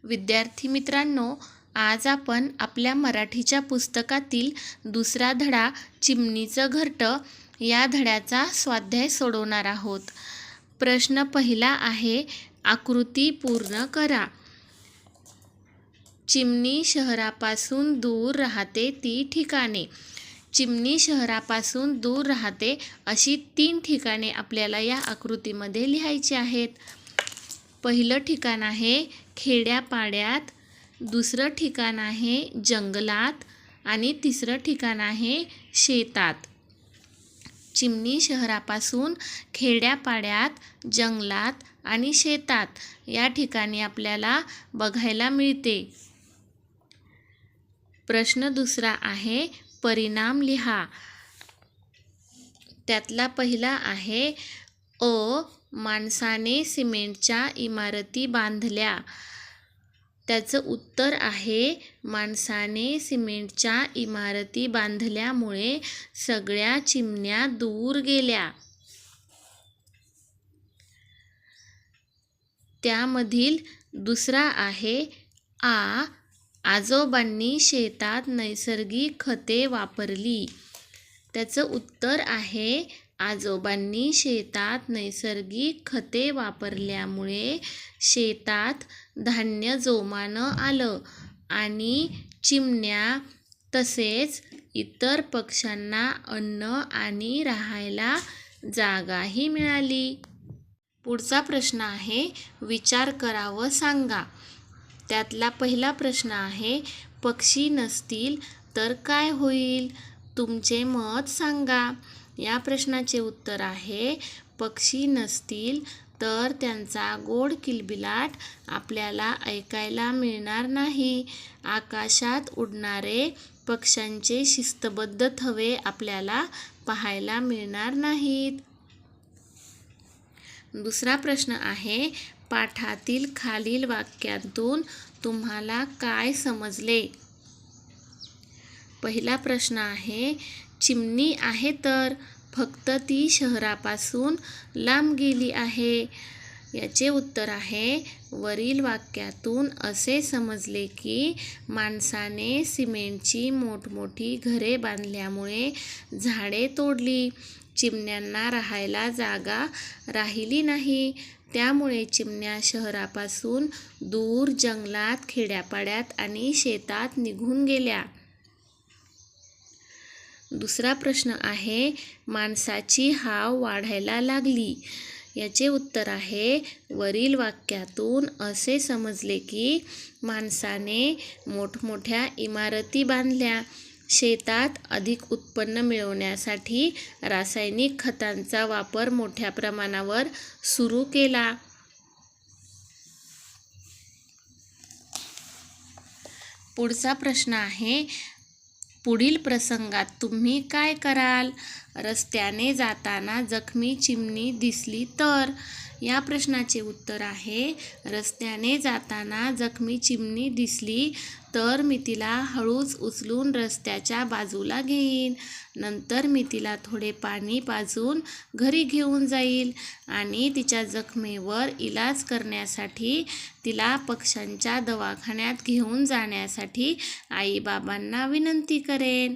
विद्यार्थी मित्रांनो, आज आपण आपल्या मराठीच्या पुस्तकातील दुसरा धडा चिमणीचं घरटं या धड्याचा स्वाध्याय सोडवणार आहोत. प्रश्न पहिला आहे, आकृती पूर्ण करा. चिमणी शहरापासून दूर राहते ती ठिकाणे. चिमणी शहरापासून दूर राहते अशी 3 ठिकाणे आपल्याला या आकृतीमध्ये लिहायची आहेत. पहिलं ठिकाण आहे खेड्यापाड्यात, दुसरं ठिकाण आहे जंगलात आणि तिसरं ठिकाण आहे शेतात. चिमणी शहरापासून खेड्यापाड्यात, जंगलात आणि शेतात या ठिकाणी आपल्याला बघायला मिळते. प्रश्न दुसरा आहे, परिणाम लिहा. त्यातला पहिला आहे, माणसाने सिमेंटच्या इमारती बांधल्या. त्याचं उत्तर आहे, माणसाने सिमेंटच्या इमारती बांधल्यामुळे सगळ्या चिमण्या दूर गेल्या. त्यामधील दुसरा आहे, आजोबांनी शेतात नैसर्गिक खते वापरली. त्याचं उत्तर आहे, आजोबांनी शेतात नैसर्गिक खते वापरल्यामुळे शेतात धान्य जोमानं आलं आणि चिमण्या तसेच इतर पक्ष्यांना अन्न आणि राहायला जागाही मिळाली. पुढचा प्रश्न आहे, विचार करा व सांगा. त्यातला पहिला प्रश्न आहे, पक्षी नसतील तर काय होईल? तुमचे मत सांगा. या प्रश्नाचे उत्तर आहे, पक्षी नसतील तर त्यांचा गोड किलबिलाट आपल्याला ऐकायला मिळणार नाही. आकाशात उडणारे पक्ष्यांचे शिस्तबद्ध थवे आपल्याला पाहायला मिळणार नाहीत. दुसरा प्रश्न आहे, पाठातील खालील वाक्यांतून तुम्हाला काय समजले? पहिला प्रश्न आहे, चिमणी आहे तर फक्त ती शहरापासून लांब गेली आहे. याचे उत्तर आहे, वरील वाक्यातून असे समजले की माणसाने सिमेंटची मोठमोठी घरे बांधल्यामुळे झाडे तोडली. चिमण्यांना राहायला जागा राहिली नाही. त्यामुळे चिमण्या शहरापासून दूर जंगलात, खेड्यापाड्यात आणि शेतात निघून गेल्या. दुसरा प्रश्न आहे, माणसाची हाव वाढायला लागली. याचे उत्तर आहे, वरील वाक्यातून असे समजले की माणसाने मोठमोठ्या इमारती बांधल्या. शेतात अधिक उत्पन्न मिळवण्यासाठी रासायनिक खतांचा वापर मोठ्या प्रमाणावर सुरू केला. पुढचा प्रश्न आहे, पुढील प्रसंगात तुम्ही काय कराल? रस्त्याने जाताना जखमी चिमणी दिसली तर? या प्रश्नाचे उत्तर आहे, रस्त्याने जाताना जखमी चिमणी दिसली तर मी तिला हळूच उचलून रस्त्याच्या बाजूला घेईन. नंतर मी तिला थोडे पाणी पाजून घरी घेऊन जाईल आणि तिच्या जखमेवर इलाज करण्यासाठी तिला पक्ष्यांच्या दवाखान्यात घेऊन जाण्यासाठी आईबाबांना विनंती करेन.